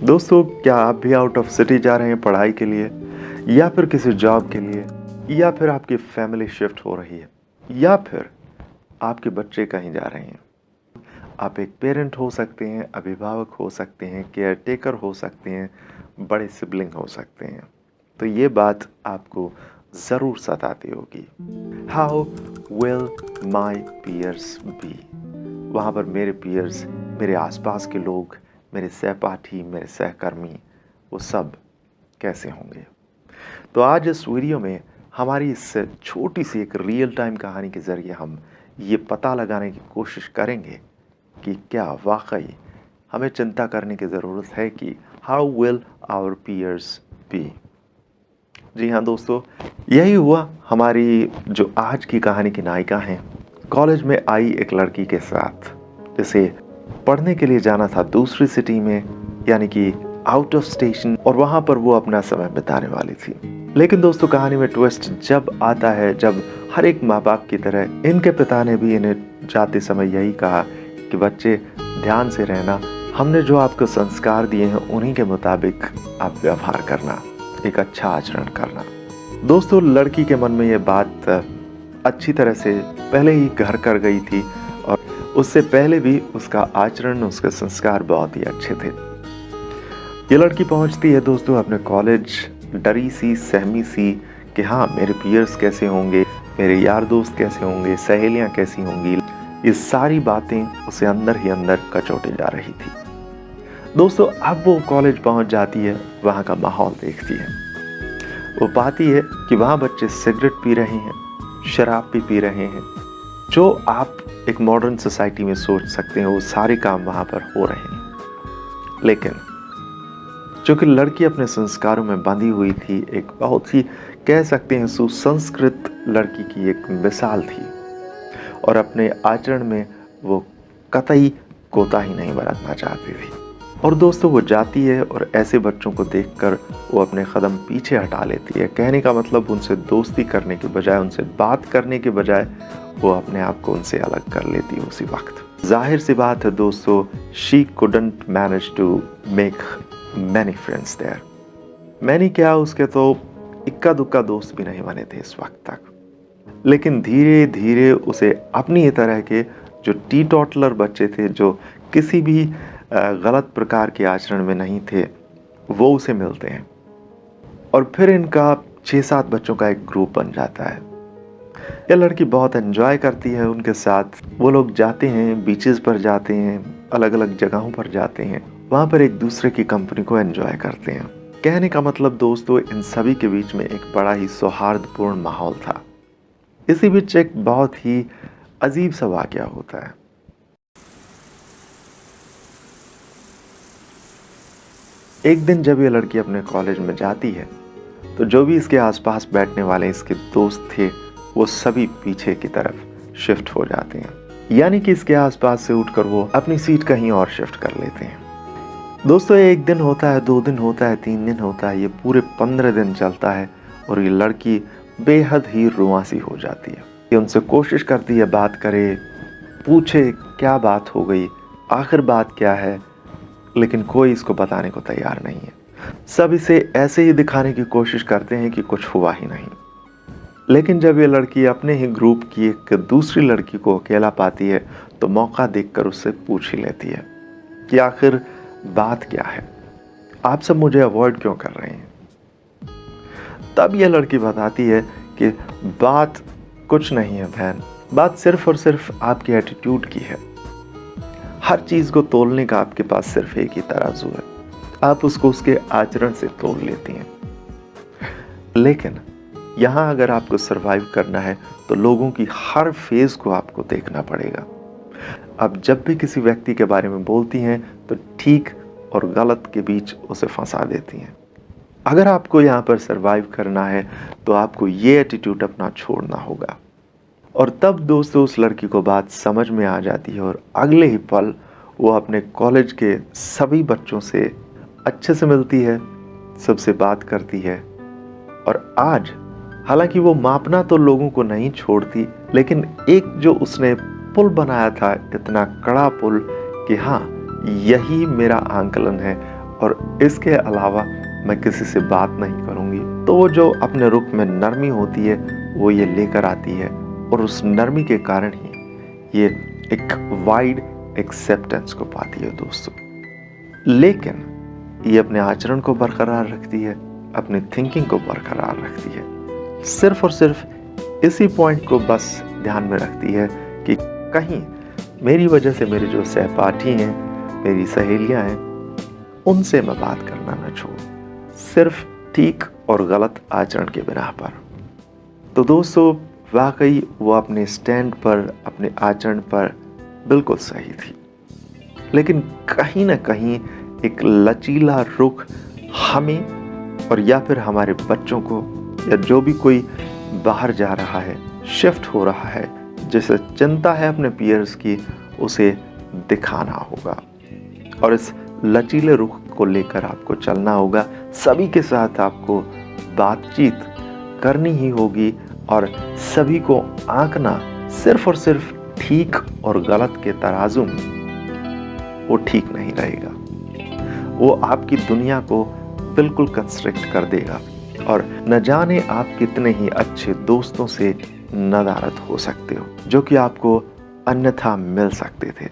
दोस्तों, क्या आप भी आउट ऑफ सिटी जा रहे हैं पढ़ाई के लिए, या फिर किसी जॉब के लिए, या फिर आपकी फैमिली शिफ्ट हो रही है, या फिर आपके बच्चे कहीं जा रहे हैं। आप एक पेरेंट हो सकते हैं, अभिभावक हो सकते हैं, केयर टेकर हो सकते हैं, बड़े सिबलिंग हो सकते हैं। तो ये बात आपको ज़रूर सताती होगी। How will my peers be? वहाँ पर मेरे पीयर्स, मेरे आसपास के लोग, मेरे सहपाठी, मेरे सहकर्मी, वो सब कैसे होंगे? तो आज इस वीडियो में हमारी इस छोटी सी एक रियल टाइम कहानी के ज़रिए हम ये पता लगाने की कोशिश करेंगे कि क्या वाकई हमें चिंता करने की ज़रूरत है कि how will our peers be. जी हाँ दोस्तों, यही हुआ हमारी जो आज की कहानी की नायिका हैं। कॉलेज में आई एक लड़की के साथ, जिसे पढ़ने के लिए जाना था दूसरी सिटी में, यानी कि आउट ऑफ स्टेशन, और वहाँ पर वो अपना समय बिताने वाली थी। लेकिन दोस्तों, कहानी में ट्विस्ट जब आता है, जब हर एक माँ बाप की तरह इनके पिता ने भी इन्हें जाते समय यही कहा कि बच्चे ध्यान से रहना, हमने जो आपको संस्कार दिए हैं उन्हीं के मुताबिक आप व्यवहार करना, एक अच्छा आचरण करना। दोस्तों, लड़की के मन में ये बात अच्छी तरह से पहले ही घर कर गई थी, और उससे पहले भी उसका आचरण, उसके संस्कार बहुत ही अच्छे थे। ये लड़की पहुंचती है दोस्तों अपने कॉलेज, डरी सी, सहमी सी कि हाँ, मेरे पीयर्स कैसे होंगे, मेरे यार दोस्त कैसे होंगे, सहेलियां कैसी होंगी। ये सारी बातें उसे अंदर ही अंदर कचोटे जा रही थी। दोस्तों, अब वो कॉलेज पहुंच जाती है, वहाँ का माहौल देखती है। वो पाती है कि वहाँ बच्चे सिगरेट पी रहे हैं, शराब भी पी रहे हैं। जो आप एक मॉडर्न सोसाइटी में सोच सकते हैं, वो सारे काम वहाँ पर हो रहे हैं। लेकिन चूंकि लड़की अपने संस्कारों में बंधी हुई थी, एक बहुत ही कह सकते हैं सुसंस्कृत लड़की की एक मिसाल थी, और अपने आचरण में वो कतई कोताही नहीं बरतना चाहती थी। और दोस्तों, वो जाती है और ऐसे बच्चों को देखकर वो अपने कदम पीछे हटा लेती है। कहने का मतलब, उनसे दोस्ती करने के बजाय, उनसे बात करने के बजाय वो अपने आप को उनसे अलग कर लेती है उसी वक्त। जाहिर सी बात है दोस्तों, she couldn't manage to make many friends there. Many क्या, उसके तो इक्का दुक्का दोस्त भी नहीं बने थे इस वक्त तक। लेकिन धीरे धीरे उसे अपनी ही तरह के जो टीटॉटलर बच्चे थे, जो किसी भी गलत प्रकार के आचरण में नहीं थे, वो उसे मिलते हैं, और फिर इनका 6-7 बच्चों का एक ग्रुप बन जाता है। यह लड़की बहुत एंजॉय करती है उनके साथ। वो लोग जाते हैं, बीचेस पर जाते हैं, अलग अलग जगहों पर जाते हैं, वहाँ पर एक दूसरे की कंपनी को एंजॉय करते हैं। कहने का मतलब दोस्तों, इन सभी के बीच में एक बड़ा ही सौहार्दपूर्ण माहौल था। इसी बीच एक बहुत ही अजीब सा वाकया होता है। एक दिन जब ये लड़की अपने कॉलेज में जाती है, तो जो भी इसके आसपास बैठने वाले इसके दोस्त थे, वो सभी पीछे की तरफ शिफ्ट हो जाते हैं, यानी कि इसके आसपास से उठकर वो अपनी सीट कहीं और शिफ्ट कर लेते हैं। दोस्तों, एक दिन होता है, 2 दिन होता है, 3 दिन होता है, ये पूरे 15 दिन चलता है, और ये लड़की बेहद ही रुआंसी हो जाती है। ये उनसे कोशिश करती है बात करे, पूछे क्या बात हो गई, आखिर बात क्या है, लेकिन कोई इसको बताने को तैयार नहीं है। सब इसे ऐसे ही दिखाने की कोशिश करते हैं कि कुछ हुआ ही नहीं। लेकिन जब ये लड़की अपने ही ग्रुप की एक दूसरी लड़की को अकेला पाती है, तो मौका देखकर उससे पूछ ही लेती है कि आखिर बात क्या है, आप सब मुझे अवॉइड क्यों कर रहे हैं। तब यह लड़की बताती है कि बात कुछ नहीं है बहन, बात सिर्फ और सिर्फ आपके एटीट्यूड की है। हर चीज को तोलने का आपके पास सिर्फ एक ही तराजू है, आप उसको उसके आचरण से तोल लेती हैं। लेकिन यहां अगर आपको सरवाइव करना है, तो लोगों की हर फेज को आपको देखना पड़ेगा। अब जब भी किसी व्यक्ति के बारे में बोलती हैं, तो ठीक और गलत के बीच उसे फंसा देती हैं। अगर आपको यहाँ पर सरवाइव करना है, तो आपको ये एटीट्यूड अपना छोड़ना होगा। और तब दोस्तों, उस लड़की को बात समझ में आ जाती है, और अगले ही पल वो अपने कॉलेज के सभी बच्चों से अच्छे से मिलती है, सबसे बात करती है। और आज हालांकि वो मापना तो लोगों को नहीं छोड़ती, लेकिन एक जो उसने पुल बनाया था, इतना कड़ा पुल कि हाँ, यही मेरा आंकलन है और इसके अलावा मैं किसी से बात नहीं करूँगी। तो वो जो अपने रुख में नरमी होती है वो ये लेकर आती है और उस नरमी के कारण ही ये एक वाइड एक्सेप्टेंस को पाती है दोस्तों। लेकिन ये अपने आचरण को बरकरार रखती है, अपनी थिंकिंग को बरकरार रखती है। सिर्फ और सिर्फ इसी पॉइंट को बस ध्यान में रखती है कि कहीं मेरी वजह से मेरे जो सहपाठी हैं, मेरी सहेलियां हैं, उनसे मैं बात करना न छोड़ूं, सिर्फ ठीक और गलत आचरण के बिना पर। तो दोस्तों वाकई वो अपने स्टैंड पर, अपने आचरण पर बिल्कुल सही थी, लेकिन कहीं ना कहीं एक लचीला रुख हमें और या फिर हमारे बच्चों को या जो भी कोई बाहर जा रहा है, शिफ्ट हो रहा है, जिसे चिंता है अपने पीयर्स की, उसे दिखाना होगा और इस लचीले रुख को लेकर आपको चलना होगा। सभी के साथ आपको बातचीत करनी ही होगी और सभी को आंकना सिर्फ और सिर्फ ठीक और गलत के तराजू में, वो ठीक नहीं रहेगा। वो आपकी दुनिया को बिल्कुल कंस्ट्रक्ट कर देगा और न जाने आप कितने ही अच्छे दोस्तों से नदारद हो सकते हो जो कि आपको अन्यथा मिल सकते थे।